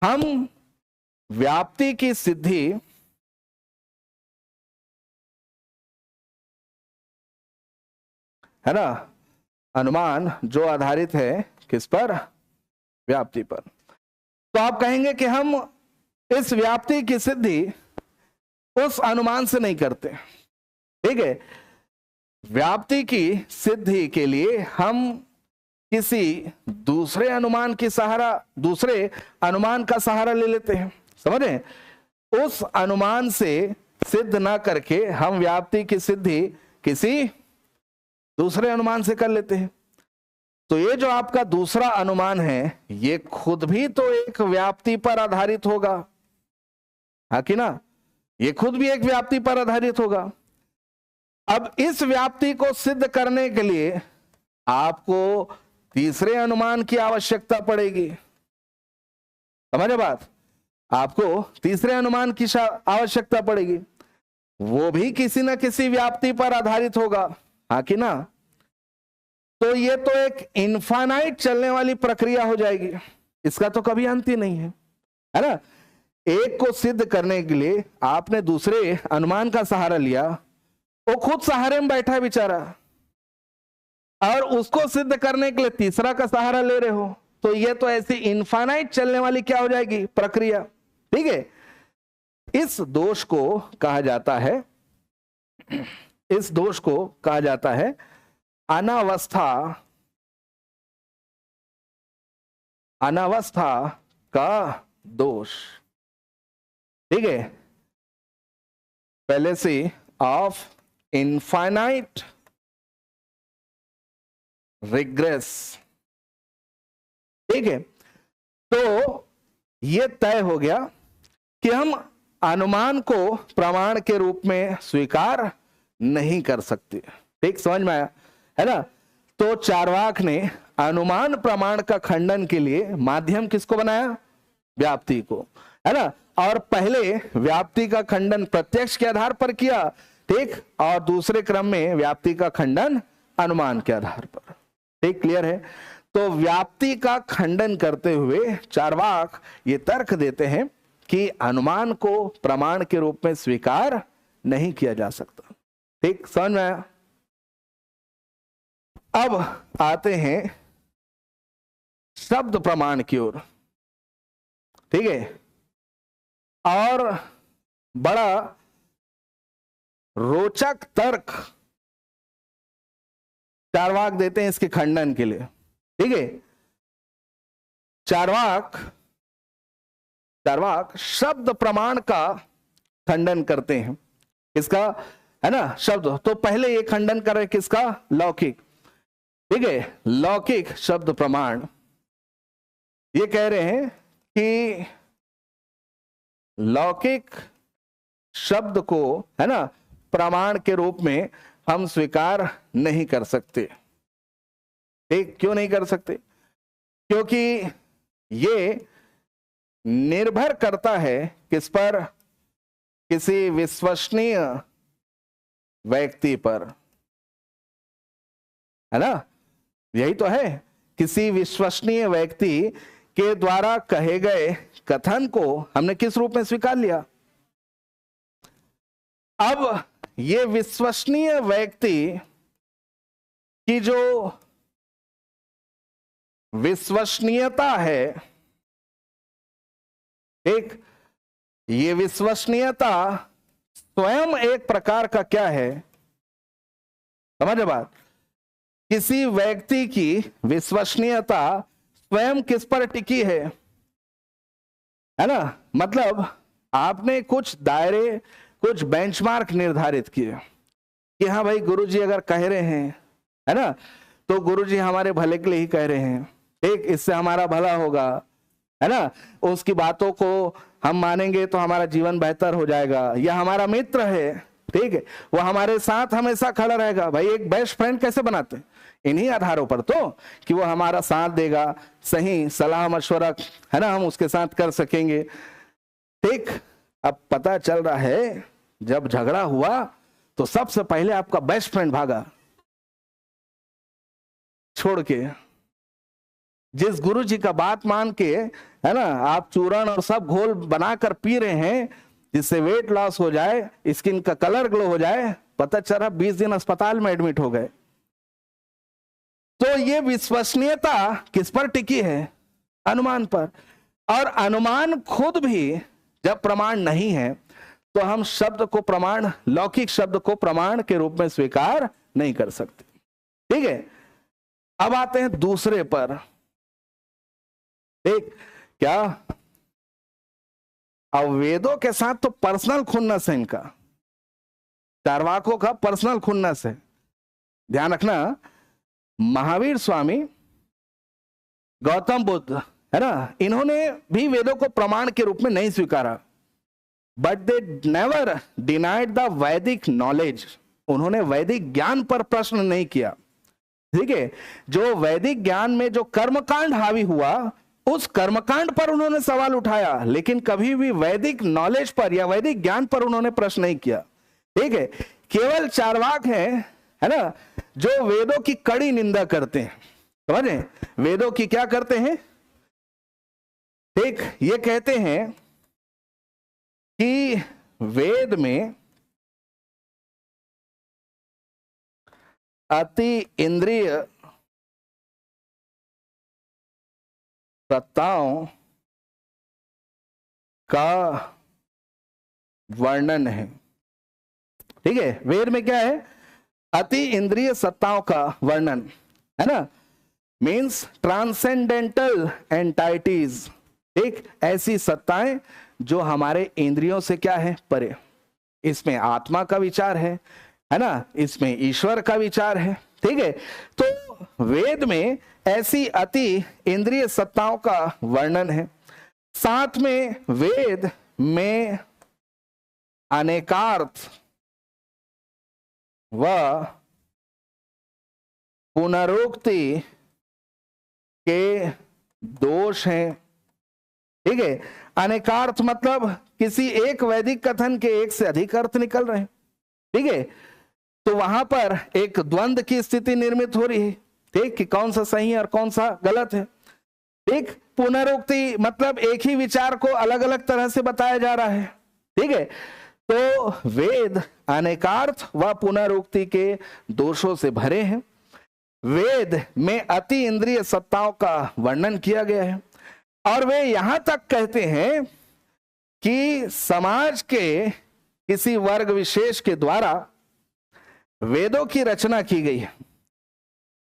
हम व्याप्ति की सिद्धि है ना, अनुमान जो आधारित है किस पर, व्याप्ति पर। तो आप कहेंगे कि हम इस व्याप्ति की सिद्धि उस अनुमान से नहीं करते, ठीक है। व्याप्ति की सिद्धि के लिए हम किसी दूसरे अनुमान की सहारा, दूसरे अनुमान का सहारा ले लेते हैं, समझे। उस अनुमान से सिद्ध ना करके हम व्याप्ति की सिद्धि किसी दूसरे अनुमान से कर लेते हैं। तो ये जो आपका दूसरा अनुमान है ये खुद भी तो एक व्याप्ति पर आधारित होगा, हाँ कि ना, ये खुद भी एक व्याप्ति पर आधारित होगा। अब इस व्याप्ति को सिद्ध करने के लिए आपको तीसरे अनुमान की आवश्यकता पड़ेगी, समझे बात, आपको तीसरे अनुमान की आवश्यकता पड़ेगी, वो भी किसी न किसी व्याप्ति पर आधारित होगा, हाँ कि ना। तो ये तो एक इनफाइनाइट चलने वाली प्रक्रिया हो जाएगी, इसका तो कभी अंत ही नहीं है ना। एक को सिद्ध करने के लिए आपने दूसरे अनुमान का सहारा लिया, वो खुद सहारे में बैठा है बेचारा, और उसको सिद्ध करने के लिए तीसरा का सहारा ले रहे हो, तो ये तो ऐसी इनफाइनाइट चलने वाली क्या हो जाएगी प्रक्रिया, ठीक है। इस दोष को कहा जाता है, इस दोष को कहा जाता है अनावस्था, अनावस्था का दोष, ठीक है। fallacy of infinite regress, ठीक है। तो यह तय हो गया कि हम अनुमान को प्रमाण के रूप में स्वीकार नहीं कर सकते, ठीक, समझ में आया है ना। तो चार्वाक ने अनुमान प्रमाण का खंडन के लिए माध्यम किसको बनाया, व्याप्ति को, है ना। और पहले व्याप्ति का खंडन प्रत्यक्ष के आधार पर किया, ठीक, और दूसरे क्रम में व्याप्ति का खंडन अनुमान के आधार पर, ठीक, क्लियर है। तो व्याप्ति का खंडन करते हुए चार्वाक ये तर्क देते हैं कि अनुमान को प्रमाण के रूप में स्वीकार नहीं किया जा सकता, ठीक, समझ में आया। अब आते हैं शब्द प्रमाण की ओर, ठीक है। और बड़ा रोचक तर्क चार्वाक देते हैं इसके खंडन के लिए, ठीक है। चार्वाक शब्द प्रमाण का खंडन करते हैं, इसका, है ना, शब्द। तो पहले ये खंडन कर रहे किसका, लौकिक, ठीक है। लौकिक शब्द प्रमाण ये कह रहे हैं कि लौकिक शब्द को, है ना, प्रमाण के रूप में हम स्वीकार नहीं कर सकते, ठीक। क्यों नहीं कर सकते, क्योंकि ये निर्भर करता है किस पर, किसी विश्वसनीय व्यक्ति पर, है ना, यही तो है, किसी विश्वसनीय व्यक्ति के द्वारा कहे गए कथन को हमने किस रूप में स्वीकार लिया। अब ये विश्वसनीय व्यक्ति की जो विश्वसनीयता है, एक, ये विश्वसनीयता स्वयं एक प्रकार का क्या है, समझ बात। किसी व्यक्ति की विश्वसनीयता स्वयं किस पर टिकी है ना। मतलब आपने कुछ दायरे, कुछ बेंचमार्क निर्धारित किए कि हाँ भाई गुरुजी अगर कह रहे हैं, है ना, तो गुरुजी हमारे भले के लिए ही कह रहे हैं, ठीक, इससे हमारा भला होगा, है ना, उसकी बातों को हम मानेंगे तो हमारा जीवन बेहतर हो जाएगा, या हमारा मित्र है, ठीक है, वो हमारे साथ हमेशा खड़ा रहेगा। भाई एक बेस्ट फ्रेंड कैसे बनाते हैं, इन्हीं आधारों पर तो, कि वो हमारा साथ देगा, सही सलाह मशवरा, है ना, हम उसके साथ कर सकेंगे, ठीक। अब पता चल रहा है जब झगड़ा हुआ तो सबसे पहले आपका बेस्ट फ्रेंड भागा छोड़ के, जिस गुरु जी का बात मान के, है ना, आप चूर्ण और सब घोल बनाकर पी रहे हैं जिससे वेट लॉस हो जाए, स्किन का कलर ग्लो हो जाए, पता चला 20 दिन अस्पताल में एडमिट हो गए। तो ये विश्वसनीयता किस पर टिकी है? अनुमान पर। और अनुमान खुद भी जब प्रमाण नहीं है तो हम शब्द को प्रमाण, लौकिक शब्द को प्रमाण के रूप में स्वीकार नहीं कर सकते। ठीक है, अब आते हैं दूसरे पर। ठीक, क्या अब वेदों के साथ तो पर्सनल खुन्नस है इनका, चार्वाकों का पर्सनल खुन्नस है। ध्यान रखना, महावीर स्वामी, गौतम बुद्ध, है ना, इन्होंने भी वेदों को प्रमाण के रूप में नहीं स्वीकारा, but they never denied the वैदिक नॉलेज। उन्होंने वैदिक ज्ञान पर प्रश्न नहीं किया। ठीक है, जो वैदिक ज्ञान में जो कर्मकांड हावी हुआ उस कर्मकांड पर उन्होंने सवाल उठाया, लेकिन कभी भी वैदिक नॉलेज पर या वैदिक ज्ञान पर उन्होंने प्रश्न नहीं किया। ठीक है, केवल चार्वाक हैं, है ना, जो वेदों की कड़ी निंदा करते हैं। समझे, वेदों की क्या करते हैं? ठीक, ये कहते हैं कि वेद में अति इंद्रिय सत्ताओं का वर्णन है। ठीक है, वेद में क्या है? अति इंद्रिय सत्ताओं का वर्णन, है ना, मीन्स ट्रांसेंडेंटल एंटाइटीज। ठीक, ऐसी सत्ताएं जो हमारे इंद्रियों से क्या है? परे। इसमें आत्मा का विचार है ना, इसमें ईश्वर का विचार है। ठीक है, तो वेद में ऐसी अति इंद्रिय सत्ताओं का वर्णन है। साथ में वेद में अनेकार्थ व पुनरुक्ति के दोष हैं। ठीक है, अनेकार्थ मतलब किसी एक वैदिक कथन के एक से अधिक अर्थ निकल रहे हैं। ठीक है, तो वहां पर एक द्वंद्व की स्थिति निर्मित हो रही है। ठीक, कि कौन सा सही है और कौन सा गलत है। ठीक, पुनरुक्ति मतलब एक ही विचार को अलग अलग तरह से बताया जा रहा है। ठीक है, तो वेद अनेकार्थ व पुनरुक्ति के दोषों से भरे हैं। वेद में अति इंद्रिय सत्ताओं का वर्णन किया गया है और वे यहां तक कहते हैं कि समाज के किसी वर्ग विशेष के द्वारा वेदों की रचना की गई है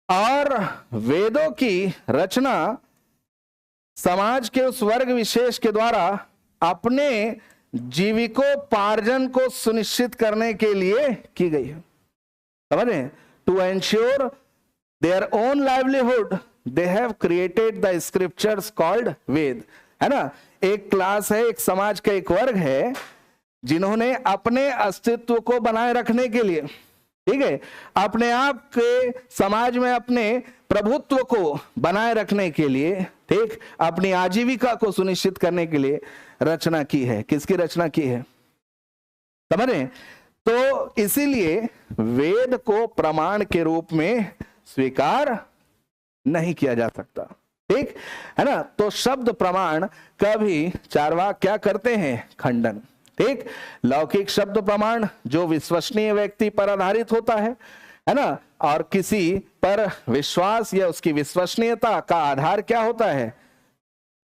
और वेदों की रचना समाज के उस वर्ग विशेष के द्वारा अपने जीविकोपार्जन को सुनिश्चित करने के लिए की गई है। समझ रहे हैं? To ensure their own livelihood they have created the scriptures called Veda. है ना, एक क्लास है, एक समाज का एक वर्ग है जिन्होंने अपने अस्तित्व को बनाए रखने के लिए, ठीक है, अपने आप के समाज में अपने प्रभुत्व को बनाए रखने के लिए, ठीक, अपनी आजीविका को सुनिश्चित करने के लिए रचना की है। किसकी रचना की है? समझ रहे हैं? तो इसीलिए वेद को प्रमाण के रूप में स्वीकार नहीं किया जा सकता। ठीक है ना, तो शब्द प्रमाण का भी चार्वाक क्या करते हैं? खंडन। ठीक, लौकिक शब्द प्रमाण जो विश्वसनीय व्यक्ति पर आधारित होता है ना, और किसी पर विश्वास या उसकी विश्वसनीयता का आधार क्या होता है?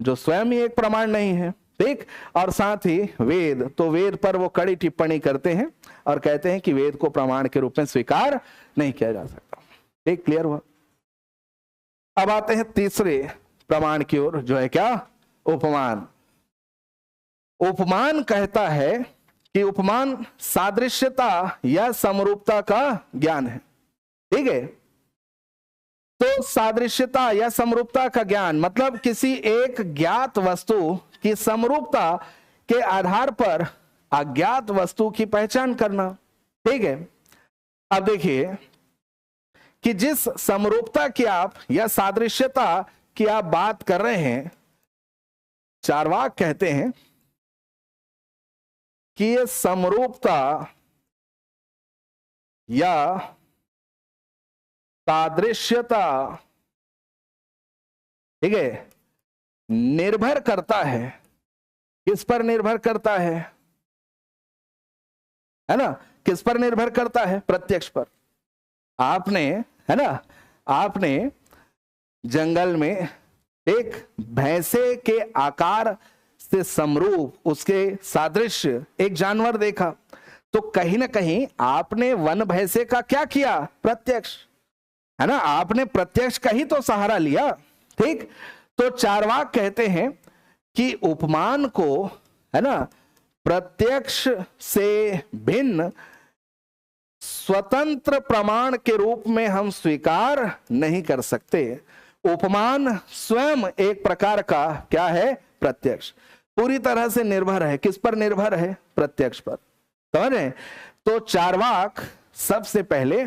जो स्वयं ही एक प्रमाण नहीं है। ठीक, और साथ ही वेद, तो वेद पर वो कड़ी टिप्पणी करते हैं और कहते हैं कि वेद को प्रमाण के रूप में स्वीकार नहीं किया जा सकता। ठीक, क्लियर हुआ? अब आते हैं तीसरे प्रमाण की ओर, जो है क्या? उपमान। उपमान कहता है कि उपमान सादृश्यता या समरूपता का ज्ञान है। ठीक है, तो सादृश्यता या समरूपता का ज्ञान मतलब किसी एक ज्ञात वस्तु की समरूपता के आधार पर अज्ञात वस्तु की पहचान करना। ठीक है, अब देखिए कि जिस समरूपता की आप या सादृश्यता की आप बात कर रहे हैं, चार्वाक कहते हैं कि ये समरूपता या सादृश्यता ठीक है, निर्भर करता है, किस पर निर्भर करता है ना, किस पर निर्भर करता है? प्रत्यक्ष पर। आपने, है ना, आपने जंगल में एक भैंसे के आकार से समरूप, उसके सादृश्य एक जानवर देखा, तो कहीं ना कहीं आपने वन भैंसे का क्या किया? प्रत्यक्ष, है ना, आपने प्रत्यक्ष का ही तो सहारा लिया। ठीक, तो चार्वाक कहते हैं कि उपमान को, है ना, प्रत्यक्ष से भिन्न स्वतंत्र प्रमाण के रूप में हम स्वीकार नहीं कर सकते। उपमान स्वयं एक प्रकार का क्या है? प्रत्यक्ष। पूरी तरह से निर्भर है, किस पर निर्भर है? प्रत्यक्ष पर। समझ रहे? तो चार्वाक सबसे पहले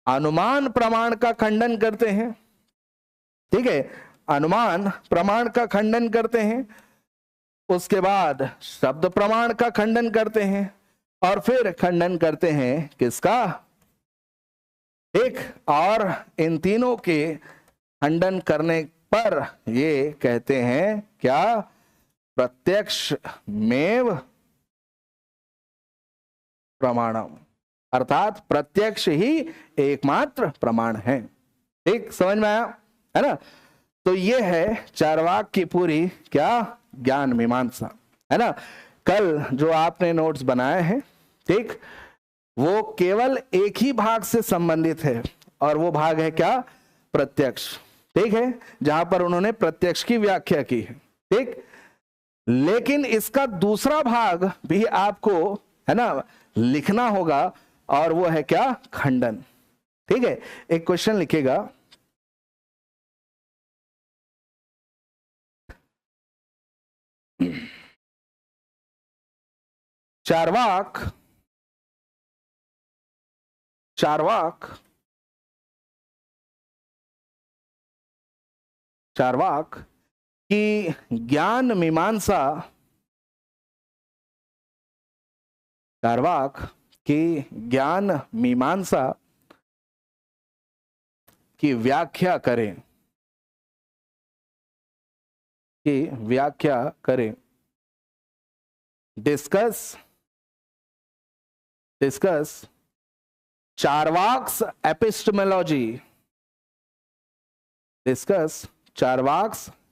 अनुमान प्रमाण का खंडन करते हैं। ठीक है, अनुमान प्रमाण का खंडन करते हैं, उसके बाद शब्द प्रमाण का खंडन करते हैं, और फिर खंडन करते हैं किसका? एक। और इन तीनों के खंडन करने पर ये कहते हैं क्या? प्रत्यक्ष मेव प्रमाणम, अर्थात प्रत्यक्ष ही एकमात्र प्रमाण है। ठीक, समझ में आया, है ना? तो ये है चार्वाक की पूरी क्या? ज्ञान मीमांसा, है ना। कल जो आपने नोट्स बनाए हैं, ठीक, वो केवल एक ही भाग से संबंधित है, और वो भाग है क्या? प्रत्यक्ष। ठीक है, जहां पर उन्होंने प्रत्यक्ष की व्याख्या की है। ठीक, लेकिन इसका दूसरा भाग भी आपको, है ना, लिखना होगा, और वो है क्या? खंडन। ठीक है, एक क्वेश्चन लिखेगा, चार्वाक की ज्ञान मीमांसा, चार्वाक की ज्ञान मीमांसा की व्याख्या करें, डिस्कस चार्वाक्स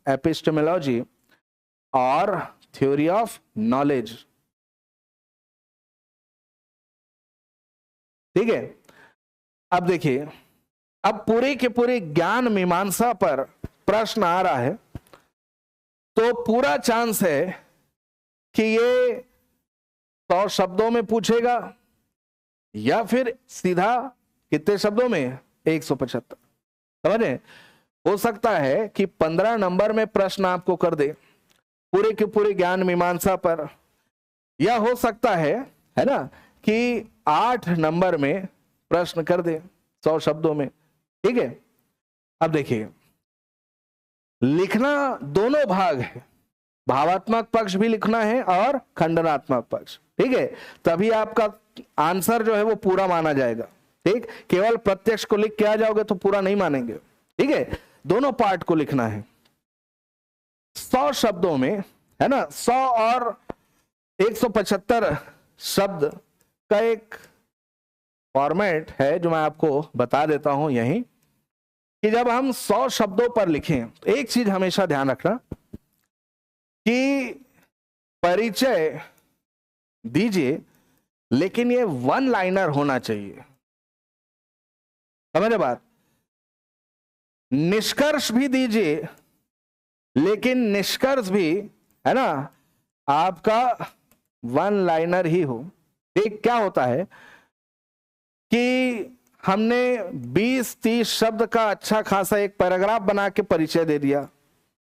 एपिस्टेमोलॉजी, और थ्योरी ऑफ नॉलेज। ठीक है, अब देखिए, अब पूरे के पूरे ज्ञान मीमांसा पर प्रश्न आ रहा है, तो पूरा चांस है कि ये 100 शब्दों में पूछेगा, या फिर सीधा कितने शब्दों में? 175। समझे? हो सकता है कि 15 नंबर में प्रश्न आपको कर दे पूरे के पूरे ज्ञान मीमांसा पर, या हो सकता है ना, कि 8 नंबर में प्रश्न कर दे 100 शब्दों में। ठीक है, अब देखिए, लिखना दोनों भाग है, भावात्मक पक्ष भी लिखना है और खंडनात्मक पक्ष। ठीक है, तभी आपका आंसर जो है वो पूरा माना जाएगा। ठीक, केवल प्रत्यक्ष को लिख के आ जाओगे तो पूरा नहीं मानेंगे। ठीक है, दोनों पार्ट को लिखना है 100 शब्दों में, है ना। 100 और 175 शब्द का एक फॉर्मेट है जो मैं आपको बता देता हूं यहीं, कि जब हम 100 शब्दों पर लिखें, तो एक चीज हमेशा ध्यान रखना कि परिचय दीजिए, लेकिन ये 1 लाइनर होना चाहिए। समझे बात? निष्कर्ष भी दीजिए, लेकिन निष्कर्ष भी, है ना, आपका 1 लाइनर ही हो। एक क्या होता है कि हमने 20-30 शब्द का अच्छा खासा एक पैराग्राफ बना के परिचय दे दिया।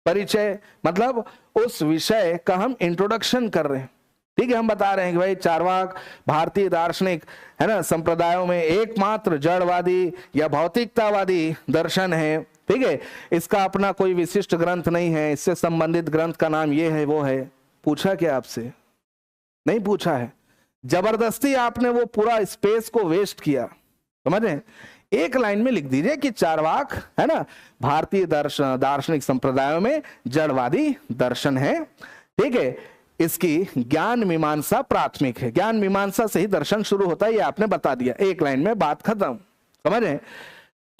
परिचय मतलब उस विषय का हम इंट्रोडक्शन कर रहे हैं। ठीक है, हम बता रहे हैं कि भाई चार्वाक भारतीय दार्शनिक, है ना, संप्रदायों में एकमात्र जड़वादी या भौतिकतावादी दर्शन है। ठीक है, इसका अपना कोई विशिष्ट ग्रंथ नहीं है, इससे संबंधित ग्रंथ का नाम ये है वो है। पूछा क्या आपसे? नहीं पूछा है, जबरदस्ती आपने वो पूरा स्पेस को वेस्ट किया। समझे? एक लाइन में लिख दीजिए कि चार्वाक है ना भारतीय दार्शनिक संप्रदायों में जड़वादी दर्शन है। ठीक है, इसकी ज्ञान मीमांसा प्राथमिक है, ज्ञान मीमांसा से ही दर्शन शुरू होता है, ये आपने बता दिया, एक लाइन में बात खत्म। समझ रहे?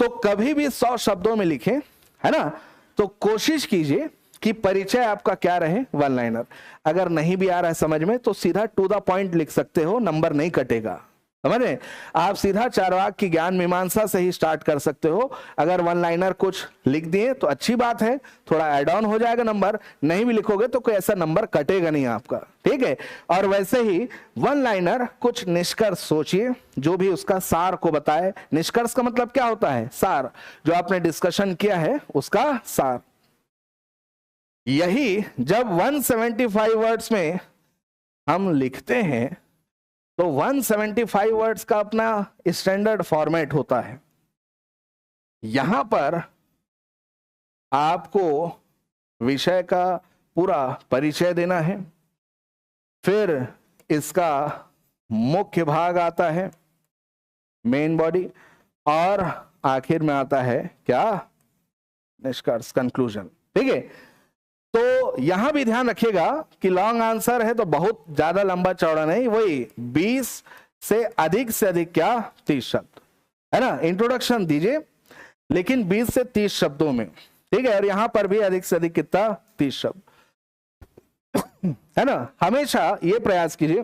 तो कभी भी 100 शब्दों में लिखें, है ना, तो कोशिश कीजिए कि परिचय आपका क्या रहे, वन लाइनर। अगर नहीं भी आ रहा है समझ में तो सीधा टू द पॉइंट लिख सकते हो, नंबर नहीं कटेगा। समझ रहे? आप सीधा चार्वाक की ज्ञान मीमांसा से ही स्टार्ट कर सकते हो। अगर वन लाइनर कुछ लिख दिए तो अच्छी बात है, थोड़ा ऐड ऑन हो जाएगा नंबर, नहीं भी लिखोगे तो कोई ऐसा नंबर कटेगा नहीं आपका। ठीक है, और वैसे ही वन लाइनर कुछ निष्कर्ष सोचिए, जो भी उसका सार को बताए। निष्कर्ष का मतलब क्या होता है? सार, जो आपने डिस्कशन किया है उसका सार। यही जब 175 वर्ड्स में हम लिखते हैं तो 175 वर्ड्स का अपना स्टैंडर्ड फॉर्मेट होता है। यहां पर आपको विषय का पूरा परिचय देना है, फिर इसका मुख्य भाग आता है, मेन बॉडी, और आखिर में आता है क्या? निष्कर्ष, कंक्लूजन। ठीक है, तो यहां भी ध्यान रखिएगा कि लॉन्ग आंसर है तो बहुत ज्यादा लंबा चौड़ा नहीं, वही 20 से अधिक क्या? 30 शब्द, है ना। इंट्रोडक्शन दीजिए लेकिन 20 से 30 शब्दों में। ठीक है, और यहां पर भी अधिक से अधिक कितना? 30 शब्द, है ना। हमेशा ये प्रयास कीजिए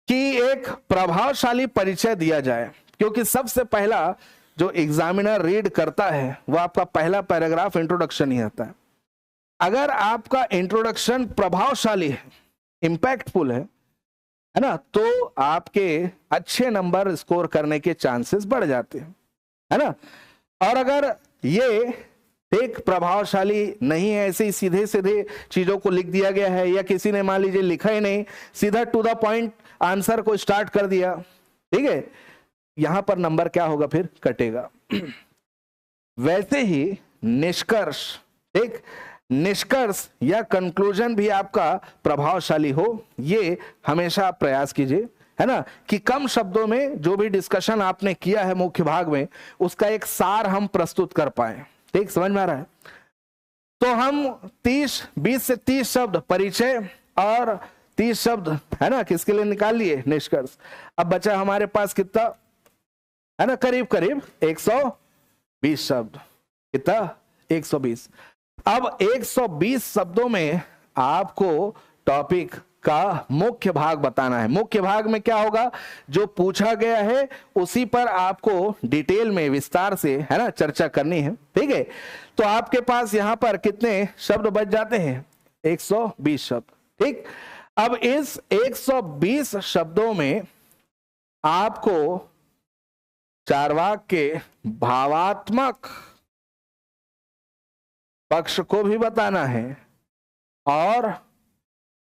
कि एक प्रभावशाली परिचय दिया जाए, क्योंकि सबसे पहला जो एग्जामिनर रीड करता है वो आपका पहला पैराग्राफ इंट्रोडक्शन ही आता है। अगर आपका इंट्रोडक्शन प्रभावशाली है, इंपैक्टफुल है ना, तो आपके अच्छे नंबर स्कोर करने के चांसेस बढ़ जाते हैं, है ना। और अगर ये एक प्रभावशाली नहीं है, ऐसे ही सीधे सीधे चीजों को लिख दिया गया है, या किसी ने मान लीजिए लिखा ही नहीं, सीधा टू द पॉइंट आंसर को स्टार्ट कर दिया, ठीक है, यहां पर नंबर क्या होगा? फिर कटेगा। वैसे ही निष्कर्ष, एक निष्कर्ष या कंक्लूजन भी आपका प्रभावशाली हो, ये हमेशा आप प्रयास कीजिए, है ना, कि कम शब्दों में जो भी डिस्कशन आपने किया है मुख्य भाग में, उसका एक सार हम प्रस्तुत कर पाए। ठीक, समझ में आ रहा है? तो हम 20 से 30 शब्द परिचय और 30 शब्द, है ना, किसके लिए निकाल लिए? निष्कर्ष। अब बचा हमारे पास कितना, है ना, करीब करीब 120 शब्द। कितना? 120। अब 120 शब्दों में आपको टॉपिक का मुख्य भाग बताना है। मुख्य भाग में क्या होगा? जो पूछा गया है उसी पर आपको डिटेल में विस्तार से, है ना, चर्चा करनी है। ठीक है, तो आपके पास यहां पर कितने शब्द बच जाते हैं? 120 शब्द। ठीक, अब इस 120 शब्दों में आपको चार्वाक के भावात्मक पक्ष को भी बताना है और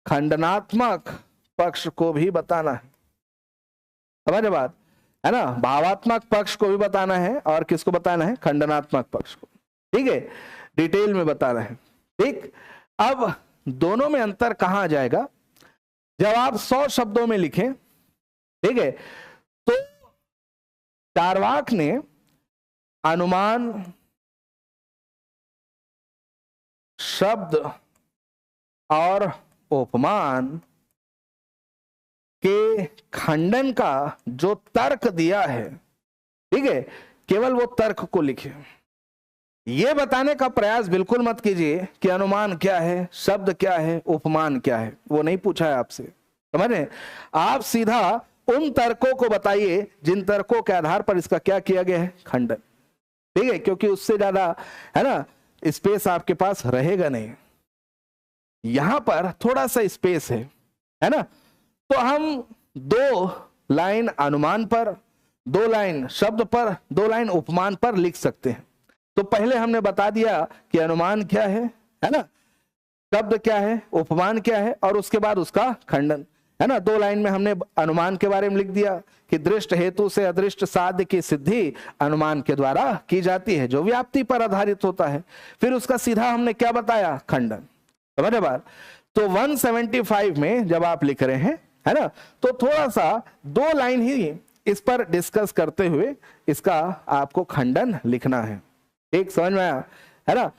खंडनात्मक पक्ष को भी बताना है। समझ बात, है ना। भावात्मक पक्ष को भी बताना है और किसको बताना है? खंडनात्मक पक्ष को। ठीक है, डिटेल में बताना है। ठीक, अब दोनों में अंतर कहां आ जाएगा? जब आप 100 शब्दों में लिखें, ठीक है, तो चार्वाक ने अनुमान, शब्द और उपमान के खंडन का जो तर्क दिया है, ठीक है, केवल वो तर्क को लिखे। ये बताने का प्रयास बिल्कुल मत कीजिए कि अनुमान क्या है, शब्द क्या है, उपमान क्या है, वो नहीं पूछा है आपसे। समझ रहे? आप सीधा उन तर्कों को बताइए जिन तर्कों के आधार पर इसका क्या किया गया है? खंडन। ठीक है, क्योंकि उससे ज्यादा, है ना, स्पेस आपके पास रहेगा नहीं। यहां पर थोड़ा सा स्पेस है ना, तो हम 2 लाइन अनुमान पर, 2 लाइन शब्द पर, 2 लाइन उपमान पर लिख सकते हैं। तो पहले हमने बता दिया कि अनुमान क्या है ना, शब्द क्या है, उपमान क्या है, और उसके बाद उसका खंडन, है ना। 2 लाइन में हमने अनुमान के बारे में लिख दिया कि दृष्ट हेतु से अदृष्ट साध्य की सिद्धि अनुमान के द्वारा की जाती है, जो व्याप्ति पर आधारित होता है। फिर उसका सीधा हमने क्या बताया? खंडन। समझे बात? तो 175 में जब आप लिख रहे हैं, है ना, तो थोड़ा सा 2 लाइन ही इस पर डिस्कस करते हुए इसका आपको खंडन लिखना है। ठीक, समझ में आया है ना।